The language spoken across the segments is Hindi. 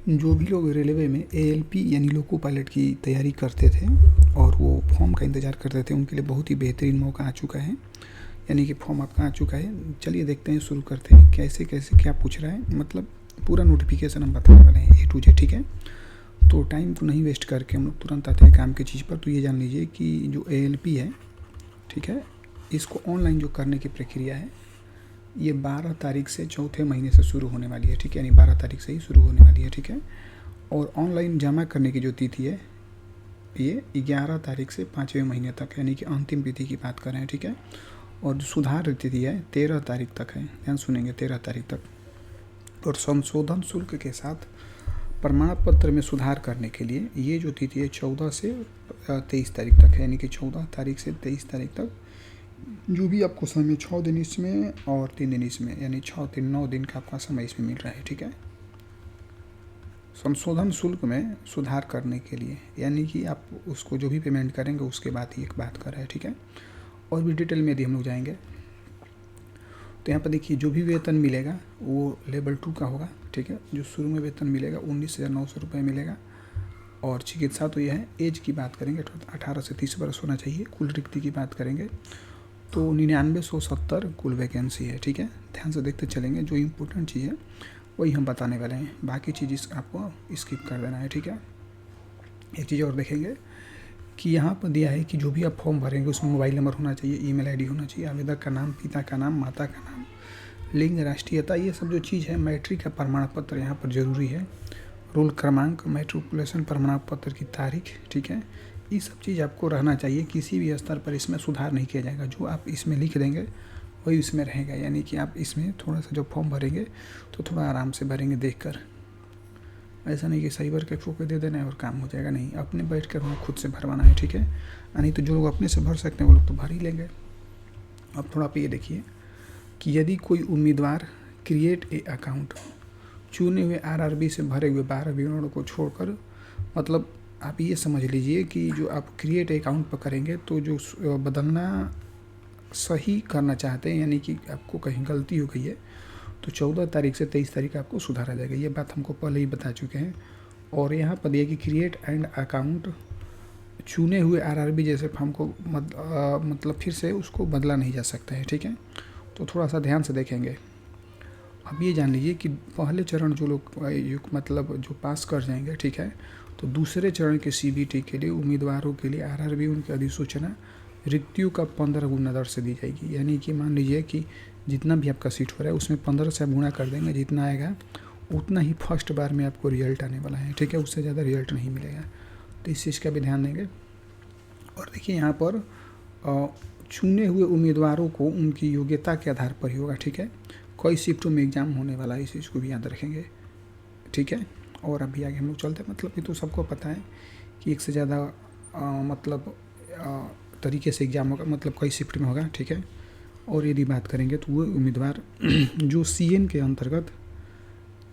जो भी लोग रेलवे में एएलपी यानी लोको पायलट की तैयारी करते थे और वो फॉर्म का इंतज़ार करते थे, उनके लिए बहुत ही बेहतरीन मौका आ चुका है। यानी कि फॉर्म आपका आ चुका है। चलिए देखते हैं, शुरू करते हैं कैसे कैसे क्या पूछ रहा है। मतलब पूरा नोटिफिकेशन हम बताने वाले हैं A to Z, ठीक है। तो टाइम को नहीं वेस्ट करके हम लोग तुरंत आते हैं काम की चीज़ पर। तो ये जान लीजिए कि जो एएलपी है, ठीक है, इसको ऑनलाइन जो करने की प्रक्रिया है ये 12 तारीख से चौथे महीने से शुरू होने वाली है, ठीक है। यानी 12 तारीख से ही शुरू होने वाली है, ठीक है। और ऑनलाइन जमा करने की जो तिथि है ये 11 तारीख से 5वें महीने तक, यानी कि अंतिम तिथि की बात कर रहे हैं, ठीक है। और जो सुधार तिथि है 13 तारीख तक है, ध्यान सुनेंगे, 13 तारीख तक। और संशोधन शुल्क के साथ प्रमाण पत्र में सुधार करने के लिए ये जो तिथि है 14 से 23 तारीख तक है, यानी कि 14 तारीख से 23 तारीख तक जो भी आपको समय 6 दिन इसमें और 3 दिन इसमें, यानी 6 3 9 दिन का आपका समय इसमें मिल रहा है, ठीक है। संशोधन शुल्क में सुधार करने के लिए, यानी कि आप उसको जो भी पेमेंट करेंगे उसके बाद ही एक बात कर रहा है, ठीक है। और भी डिटेल में यदि हम लोग जाएंगे तो यहाँ पर देखिए जो भी वेतन मिलेगा वो लेवल 2 का होगा, ठीक है। जो शुरू में वेतन मिलेगा 19,900 रुपये मिलेगा। और चिकित्सा तो यह है, एज की बात करेंगे 18 से 30 वर्ष होना चाहिए। कुल रिक्ति की बात करेंगे तो 9970 कुल वैकेंसी है, ठीक है। ध्यान से देखते चलेंगे, जो इम्पोर्टेंट चीज़ है वही हम बताने वाले हैं, बाकी चीज़ आपको स्किप कर देना है, ठीक है। एक चीज़ और देखेंगे कि यहाँ पर दिया है कि जो भी आप फॉर्म भरेंगे उसमें मोबाइल नंबर होना चाहिए, ईमेल आईडी होना चाहिए, आवेदक का नाम, पिता का नाम, माता का नाम, लिंग, राष्ट्रीयता, ये सब जो चीज़ है। मैट्रिक का प्रमाण पत्र यहाँ पर जरूरी है, रोल क्रमांक, मैट्रिकुलेशन प्रमाण पत्र की तारीख, ठीक है। ये सब चीज़ आपको रहना चाहिए। किसी भी स्तर पर इसमें सुधार नहीं किया जाएगा, जो आप इसमें लिख देंगे वही इसमें रहेगा। यानी कि आप इसमें थोड़ा सा जब फॉर्म भरेंगे तो थोड़ा आराम से भरेंगे देखकर, ऐसा नहीं कि साइबर कैफे पे दे देना है और काम हो जाएगा, नहीं, अपने बैठ कर वहाँ खुद से भरवाना है, ठीक है। नहीं तो जो लोग अपने से भर सकते हैं वो लोग तो भर ही लेंगे। अब थोड़ा पे ये देखिए कि यदि कोई उम्मीदवार क्रिएट ए अकाउंट चुने हुए आरआरबी से भरे हुए 12 विवरणों को छोड़कर, मतलब आप ये समझ लीजिए कि जो आप क्रिएट अकाउंट पर करेंगे तो जो बदलना सही करना चाहते हैं, यानी कि आपको कहीं गलती हो गई है तो 14 तारीख से 23 तारीख आपको सुधारा जाएगा। ये बात हमको पहले ही बता चुके हैं। और यहाँ पर दिया कि क्रिएट एंड अकाउंट चुने हुए आरआरबी जैसे फॉर्म को मतलब फिर से उसको बदला नहीं जा सकता है, ठीक है। तो थोड़ा सा ध्यान से देखेंगे। अब ये जान लीजिए कि पहले चरण जो लोग मतलब जो पास कर जाएंगे, ठीक है, तो दूसरे चरण के सीबीटी के लिए उम्मीदवारों के लिए आरआरबी उनकी अधिसूचना रिक्तियों का 15 गुना दर से दी जाएगी। यानी कि मान लीजिए कि जितना भी आपका सीट हो रहा है उसमें 15 से आप गुणा कर देंगे, जितना आएगा उतना ही फर्स्ट बार में आपको रिजल्ट आने वाला है, ठीक है। उससे ज़्यादा रिजल्ट नहीं मिलेगा, तो इस चीज़ का भी ध्यान देंगे। और देखिए यहाँ पर चुने हुए उम्मीदवारों को उनकी योग्यता के आधार पर ही होगा, ठीक है। कई शिफ्टों में एग्ज़ाम होने वाला है, इस चीज़ को भी याद रखेंगे, ठीक है। और अभी आगे हम लोग चलते हैं। मतलब ये तो सबको पता है कि एक से ज़्यादा मतलब तरीके से एग्ज़ाम होगा, मतलब कई शिफ्ट में होगा, ठीक है। और यदि बात करेंगे तो वो उम्मीदवार जो सीएन के अंतर्गत,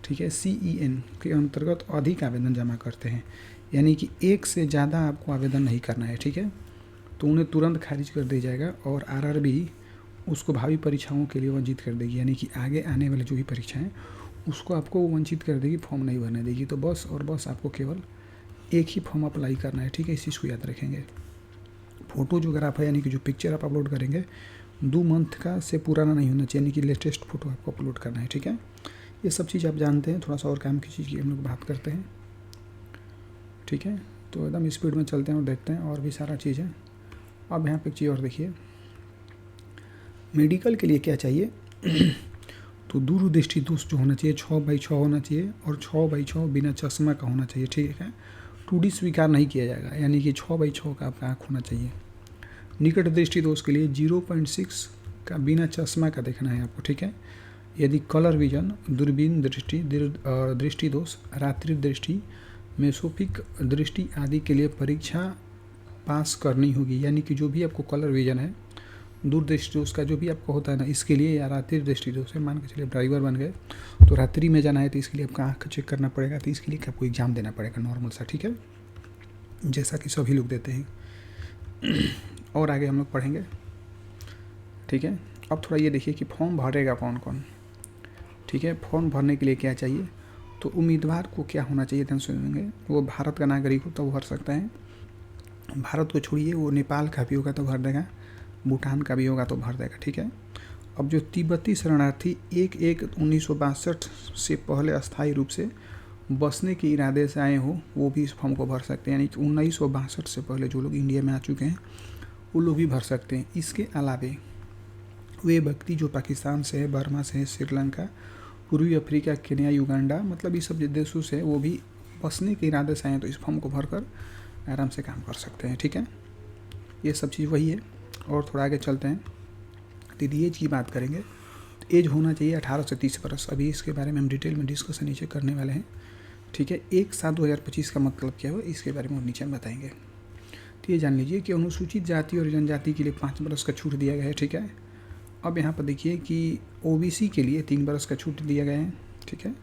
ठीक है, सीईएन के अंतर्गत अधिक आवेदन जमा करते हैं, यानी कि एक से ज़्यादा आपको आवेदन नहीं करना है, ठीक है, तो उन्हें तुरंत खारिज कर दिया जाएगा। और आरआरबी उसको भावी परीक्षाओं के लिए वंचित कर देगी, यानी कि आगे आने वाली जो भी परीक्षाएँ उसको आपको वंचित कर देगी, फॉर्म नहीं भरने देगी। तो बस और बस आपको केवल एक ही फॉर्म अप्लाई करना है, ठीक है। इस चीज़ को याद रखेंगे। फ़ोटो जो ग्राफ है, यानी कि जो पिक्चर आप अपलोड करेंगे 2 मंथ का से पुराना नहीं होना चाहिए, यानी कि लेटेस्ट फ़ोटो आपको अपलोड करना है, ठीक है। ये सब चीज़ आप जानते हैं। थोड़ा सा और काम की चीज़ की हम लोग बात करते हैं, ठीक है। तो एकदम स्पीड में चलते हैं और देखते हैं और भी सारा चीज़ है। अब यहाँ पे एक चीज़ और देखिए, मेडिकल के लिए क्या चाहिए तो दूरदृष्टि दोष जो होना चाहिए 6/6 होना चाहिए और 6/6 बिना चश्मा का होना चाहिए, ठीक है। 2D स्वीकार नहीं किया जाएगा, यानी कि 6/6 का आपका आँख होना चाहिए। निकट दृष्टि दोष के लिए 0.6 का बिना चश्मा का देखना है आपको, ठीक है। यदि कलर विजन, दूरबीन दृष्टि, दृष्टि दोष, रात्रि दृष्टि, मेसोपिक दृष्टि आदि के लिए परीक्षा पास करनी होगी। यानी कि जो भी आपको कलर विजन है, दूरदृष्टि दोष का जो भी आपको होता है ना, इसके लिए, या रात्रि दृष्टि दोष है, मान के चलिए ड्राइवर बन गए तो रात्रि में जाना है तो इसके लिए आपका आँख चेक करना पड़ेगा, तो इसके लिए आपको एग्ज़ाम देना पड़ेगा नॉर्मल सा, ठीक है, जैसा कि सभी लोग देते हैं। और आगे हम लोग पढ़ेंगे, ठीक है। अब थोड़ा ये देखिए कि फॉर्म भरेगा कौन कौन, ठीक है। फॉर्म भरने के लिए क्या चाहिए, तो उम्मीदवार को क्या होना चाहिए, ध्यान सुनेंगे, वो भारत का नागरिक हो तो भर सकता है, भारत को छोड़िए वो नेपाल का भी होगा तो भर देगा, भूटान का भी होगा तो भर देगा, ठीक है। अब जो तिब्बती शरणार्थी 1/1/1962 से पहले अस्थायी रूप से बसने के इरादे से आए हो वो भी इस फॉर्म को भर सकते हैं, यानी कि 1962 से पहले जो लोग इंडिया में आ चुके हैं वो लोग भी भर सकते हैं। इसके अलावे वे व्यक्ति जो पाकिस्तान से है, बर्मा से है, श्रीलंका, पूर्वी अफ्रीका, केन्या, युगांडा, मतलब ये सब देशों से वो भी बसने के इरादे से आए तो इस फॉर्म को भरकर आराम से काम कर सकते हैं, ठीक है। ये सब चीज़ वही है। और थोड़ा आगे चलते हैं, यदि एज की बात करेंगे तो एज होना चाहिए 18 से 30 वर्ष। अभी इसके बारे में हम डिटेल में डिस्कशन नीचे करने वाले हैं, ठीक है। 1/7/2025 का मतलब क्या हो इसके बारे में हम नीचे बताएंगे। तो ये जान लीजिए कि अनुसूचित जाति और जनजाति के लिए 5 वर्ष का छूट दिया गया है, ठीक है। अब यहाँ पर देखिए कि ओबीसी के लिए 3 वर्ष का छूट दिया गया है, ठीक है।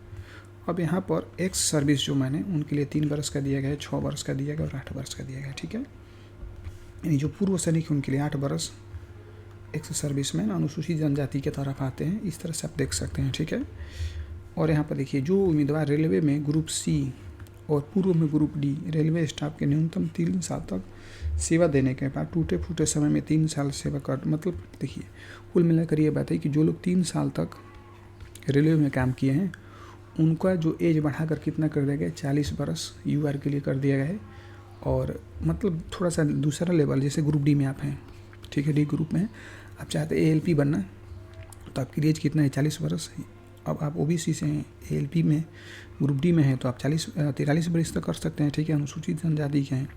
अब यहाँ पर एक्स सर्विस जो मैंने उनके लिए 3 वर्ष का दिया गया है, 6 वर्ष का दिया गया और 8 वर्ष का दिया गया है, ठीक है। यानी जो पूर्व सैनिक उनके लिए 8 वर्ष, एक्स सर्विसमैन अनुसूचित जनजाति के तरफ आते हैं, इस तरह से आप देख सकते हैं, ठीक है। और यहाँ पर देखिए जो उम्मीदवार रेलवे में ग्रुप सी और पूर्व में ग्रुप डी रेलवे स्टाफ के न्यूनतम 3 साल तक सेवा देने के बाद टूटे फूटे समय में 3 साल सेवा कर, मतलब देखिए कुल मिलाकर ये बात है कि जो लोग 3 साल तक रेलवे में काम किए हैं उनका जो एज बढ़ाकर कितना कर दिया गया है, 40 वर्ष यूआर के लिए कर दिया गया है। और मतलब थोड़ा सा दूसरा लेवल, जैसे ग्रुप डी में आप हैं, ठीक है, डी ग्रुप में हैं, आप चाहते हैं एएलपी बनना तो आपकी एज कितना है, 40 वर्ष। अब आप ओबीसी से हैं, एएलपी में ग्रुप डी में हैं तो आप 43 वर्ष तक कर सकते हैं, ठीक है। अनुसूचित जनजाति के हैं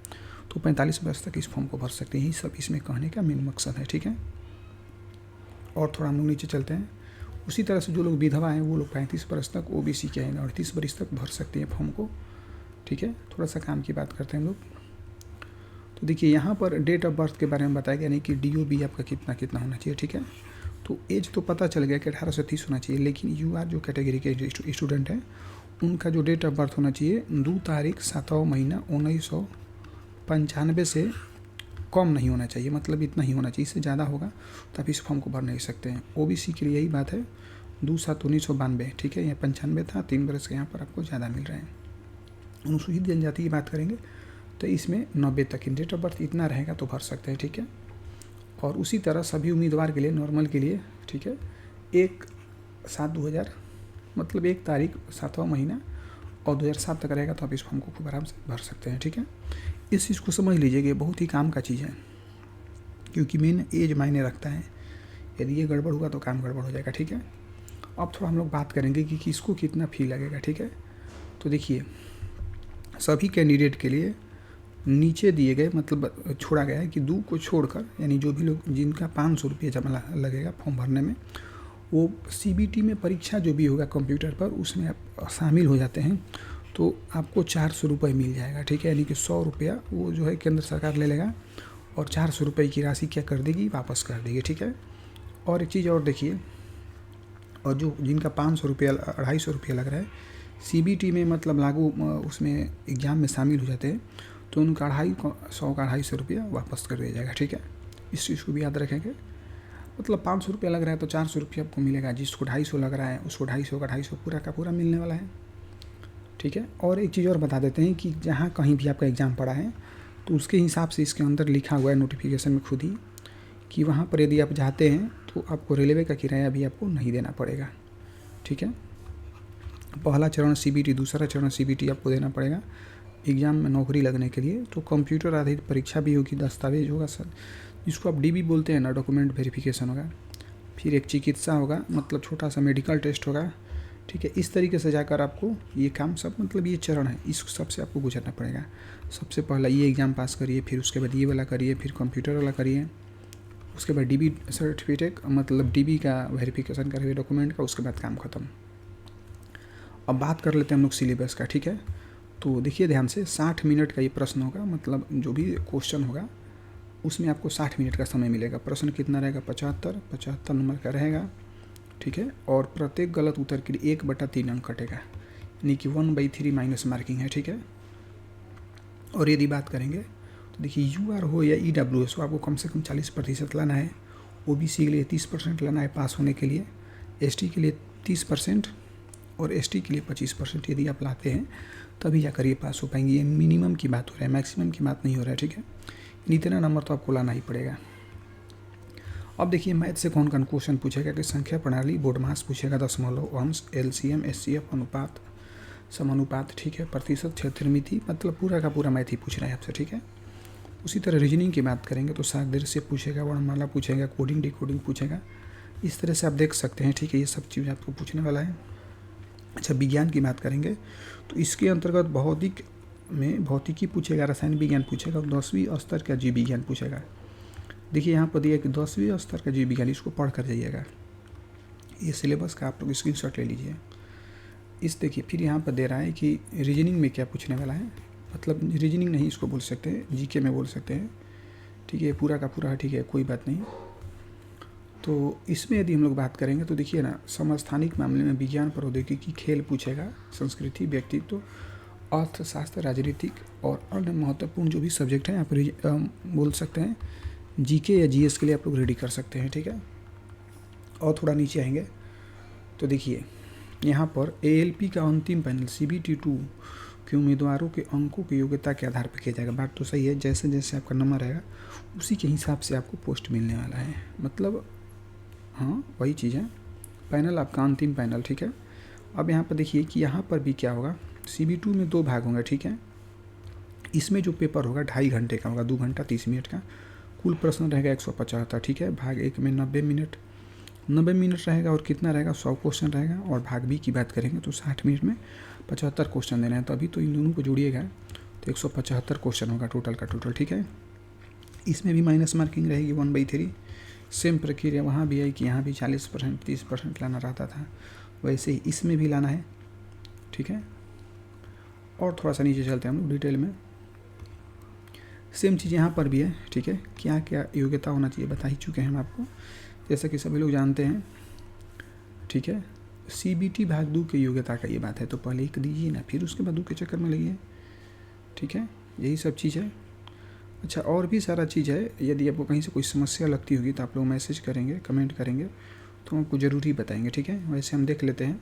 तो 45 वर्ष तक इस फॉर्म को भर सकते हैं। यही सब इसमें कहने का मेन मकसद है, ठीक है। और थोड़ा हम लोग नीचे चलते हैं। उसी तरह से जो लोग विधवा हैं वो लोग 35 वर्ष तक, ओबीसी के हैं 38 वर्ष तक भर सकते हैं फॉर्म को, ठीक है। थोड़ा सा काम की बात करते हैं हम लोग। तो देखिए यहाँ पर डेट ऑफ बर्थ के बारे में बताया गया, यानी कि DOB आपका कितना कितना होना चाहिए, ठीक है। तो एज तो पता चल गया कि 18 से 30 होना चाहिए, लेकिन UR जो कैटेगरी के स्टूडेंट हैं उनका जो डेट ऑफ बर्थ होना चाहिए 2 तारीख 7वां महीना 1995 से कम नहीं होना चाहिए, मतलब इतना ही होना चाहिए, इससे ज़्यादा होगा तो आप इस फॉर्म को भर नहीं सकते हैं। ओबीसी के लिए यही बात है 2/7/1992, ठीक है, यहाँ 95 था, 3 वर्ष के यहाँ पर आपको ज़्यादा मिल रहे हैं। अनुसूचित जनजाति की बात करेंगे तो इसमें 90 तक की डेट ऑफ बर्थ इतना रहेगा तो भर सकते हैं, ठीक है। और उसी तरह सभी उम्मीदवार के लिए नॉर्मल के लिए, ठीक है, 1/7/2000 मतलब 1 तारीख 7वां महीना और 2007 तक रहेगा तो आप इस फॉर्म को खूब आराम से भर सकते हैं, ठीक है। इस चीज़ को समझ लीजिए कि बहुत ही काम का चीज़ है, क्योंकि मेन एज मायने रखता है। यदि ये गड़बड़ हुआ तो काम गड़बड़ हो जाएगा, ठीक है। अब थोड़ा हम लोग बात करेंगे कि किसको कितना फ़ी लगेगा, ठीक है। तो देखिए सभी कैंडिडेट के लिए नीचे दिए गए, मतलब छोड़ा गया है कि 2 को छोड़कर, यानी जो भी लोग जिनका 500 रुपये जमा लगेगा फॉर्म भरने में, वो CBT में परीक्षा जो भी होगा कंप्यूटर पर उसमें आप शामिल हो जाते हैं तो आपको 400 रुपये मिल जाएगा, ठीक है। यानी कि 100 रुपया वो जो है केंद्र सरकार ले लेगा और 400 रुपये की राशि क्या कर देगी, वापस कर देगी, ठीक है। और एक चीज़ और देखिए, और जो जिनका 500 रुपया 250 रुपया लग रहा है CBT में, मतलब लागू उसमें एग्ज़ाम में शामिल हो जाते हैं तो उनका 250 रुपया वापस कर दिया जाएगा, ठीक है। इस चीज़ को भी याद रखेंगे। मतलब 500 रुपया लग रहा है तो 400 रुपया आपको मिलेगा, जिसको 250 लग रहा है उसको 250 का 250 पूरा का पूरा मिलने वाला है, ठीक है। और एक चीज़ और बता देते हैं कि जहाँ कहीं भी आपका एग्ज़ाम पड़ा है तो उसके हिसाब से इसके अंदर लिखा हुआ है नोटिफिकेशन में खुद ही कि वहाँ पर यदि आप जाते हैं तो आपको रेलवे का किराया भी आपको नहीं देना पड़ेगा, ठीक है। पहला चरण CBT, दूसरा चरण CBT आपको देना पड़ेगा एग्ज़ाम में नौकरी लगने के लिए। तो कंप्यूटर आधारित परीक्षा भी होगी, दस्तावेज होगा सर, जिसको आप DB बोलते हैं ना, डॉक्यूमेंट वेरिफिकेशन होगा, फिर एक चिकित्सा होगा, मतलब छोटा सा मेडिकल टेस्ट होगा, ठीक है। इस तरीके से जाकर आपको ये काम सब, मतलब ये चरण है, इस सबसे आपको गुजरना पड़ेगा। सबसे पहला ये एग्ज़ाम पास करिए, फिर उसके बाद ये वाला करिए, फिर कंप्यूटर वाला करिए, उसके बाद DB सर्टिफिकेट, मतलब DB का वेरिफिकेशन करिए डॉक्यूमेंट का, उसके बाद काम ख़त्म। अब बात कर लेते हैं हम लोग सिलेबस का, ठीक है। तो देखिए ध्यान से 60 मिनट का ये प्रश्न होगा, मतलब जो भी क्वेश्चन होगा उसमें आपको 60 मिनट का समय मिलेगा। प्रश्न कितना रहेगा, 75 नंबर का रहेगा, ठीक है। और प्रत्येक गलत उत्तर के लिए 1/3 अंक कटेगा, यानी कि 1/3 माइनस मार्किंग है, ठीक है। और यदि बात करेंगे तो देखिए UR हो या EWS हो, आपको कम से कम 40% लाना है। OBC के लिए 30% लाना है पास होने के लिए, ST के लिए 30% और एसटी के लिए 25% यदि आप लाते हैं तभी जाकर ये पास हो पाएंगे। ये मिनिमम की बात हो रहा है, मैक्सिमम की बात नहीं हो रहा है, ठीक है। इतना नंबर तो आपको लाना ही पड़ेगा। अब देखिए मैथ से कौन कौन क्वेश्चन पूछेगा कि संख्या प्रणाली, बोडमास पूछेगा, दशमलव, अंश, एलसीएम, एचसीएफ, अनुपात, समानुपात, ठीक है, प्रतिशत, क्षेत्रमिति, मतलब पूरा का पूरा मैथ ही पूछ रहा है आपसे, ठीक है। उसी तरह रीजनिंग की बात करेंगे तो सादृश्य पूछेगा, वर्णमाला पूछेगा, कोडिंग डिकोडिंग पूछेगा। इस तरह से आप देख सकते हैं, ठीक है, ये सब चीज़ आपको पूछने वाला है। अच्छा, विज्ञान की बात करेंगे तो इसके अंतर्गत भौतिकी पूछेगा, रसायन विज्ञान पूछेगा, 10वीं स्तर का जीव विज्ञान पूछेगा। देखिए यहाँ पर दिया कि 10वीं स्तर का जीव विज्ञान, इसको पढ़ कर जाइएगा। ये सिलेबस का आप लोग स्क्रीनशॉट ले लीजिए। इस देखिए फिर यहाँ पर दे रहा है कि रीजनिंग में क्या पूछने वाला है, मतलब रीजनिंग नहीं इसको बोल सकते हैं, जीके में बोल सकते हैं, ठीक है, पूरा का पूरा, ठीक है, कोई बात नहीं। तो इसमें यदि हम लोग बात करेंगे तो देखिए ना, समस्थानिक मामले में विज्ञान, प्रौद्योगिकी, खेल पूछेगा, संस्कृति, व्यक्तित्व, अर्थशास्त्र, राजनीतिक और अन्य महत्वपूर्ण जो भी सब्जेक्ट हैं आप बोल सकते हैं। जीके या जीएस के लिए आप लोग रेडी कर सकते हैं, ठीक है। और थोड़ा नीचे आएंगे तो देखिए यहाँ पर एएलपी का अंतिम पैनल CBT2 के उम्मीदवारों के अंकों की योग्यता के आधार पर किया जाएगा। बात तो सही है, जैसे जैसे आपका नंबर रहेगा उसी के हिसाब से आपको पोस्ट मिलने वाला है, मतलब हाँ वही चीज़ है, पैनल आपका अंतिम पैनल, ठीक है। अब यहाँ पर देखिए कि यहाँ पर भी क्या होगा, CB2 में 2 भाग होंगे, ठीक है। इसमें जो पेपर होगा 2.5 घंटे का होगा, 2 घंटा 30 मिनट का। कुल प्रश्न रहेगा 175, ठीक है। भाग 1 में 90 मिनट रहेगा और कितना रहेगा, 100 क्वेश्चन रहेगा। और भाग बी की बात करेंगे तो 60 मिनट में 75 क्वेश्चन देना है। तो अभी तो इन दोनों को जोड़िएगा तो 175 क्वेश्चन होगा टोटल का टोटल, ठीक है। इसमें भी माइनस मार्किंग रहेगी 1/3। सेम प्रक्रिया वहाँ भी है कि यहाँ भी 40% 30% लाना रहता था, वैसे ही इसमें भी लाना है, ठीक है। और थोड़ा सा नीचे चलते हैं हम लोग डिटेल में, सेम चीज़ यहाँ पर भी है, ठीक है। क्या क्या योग्यता होना चाहिए बता ही चुके हैं हम आपको, जैसा कि सभी लोग जानते हैं, ठीक है। CBT भाग 2 की योग्यता का ये बात है, तो पहले एक दीजिए ना, फिर उसके बाद 2 के चक्कर में लगिए, ठीक है। यही सब चीज़ है। अच्छा, और भी सारा चीज़ है, यदि आपको कहीं से कोई समस्या लगती होगी तो आप लोग मैसेज करेंगे, कमेंट करेंगे तो हम आपको ज़रूर ही बताएंगे, ठीक है। वैसे हम देख लेते हैं।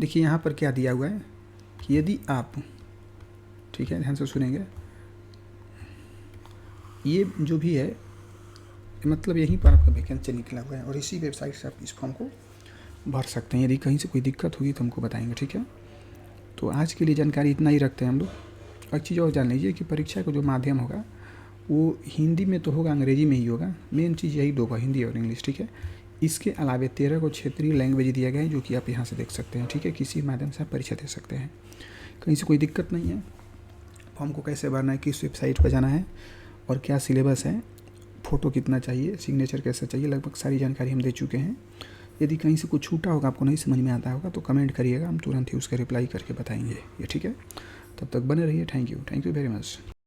देखिए यहाँ पर क्या दिया हुआ है कि यदि आप, ठीक है, ध्यान से सुनेंगे, ये जो भी है मतलब यहीं पर आपका वैकेंसी निकला हुआ है और इसी वेबसाइट से आप इस फॉर्म को भर सकते हैं। यदि कहीं से कोई दिक्कत होगी तो हमको बताएंगे, ठीक है। तो आज के लिए जानकारी इतना ही रखते हैं हम लोग। एक चीज़ और जान लीजिए कि परीक्षा का जो माध्यम होगा वो हिंदी में तो होगा, अंग्रेजी में ही होगा। मेन चीज़ यही दो होगा, हिंदी और इंग्लिश, ठीक है। इसके अलावे 13 को क्षेत्रीय लैंग्वेज दिया गया है जो कि आप यहाँ से देख सकते हैं, ठीक है। किसी माध्यम से आप परीक्षा दे सकते हैं, कहीं से कोई दिक्कत नहीं है। फॉर्म को कैसे भरना है, किस वेबसाइट पर जाना है और क्या सिलेबस है, फ़ोटो कितना चाहिए, सिग्नेचर कैसा चाहिए, लगभग सारी जानकारी हम दे चुके हैं। यदि कहीं से कुछ छूटा होगा, आपको नहीं समझ में आता होगा तो कमेंट करिएगा, हम तुरंत ही उसका रिप्लाई करके बताएंगे ये, ठीक है। तब तक बने रहिए। Thank you very much.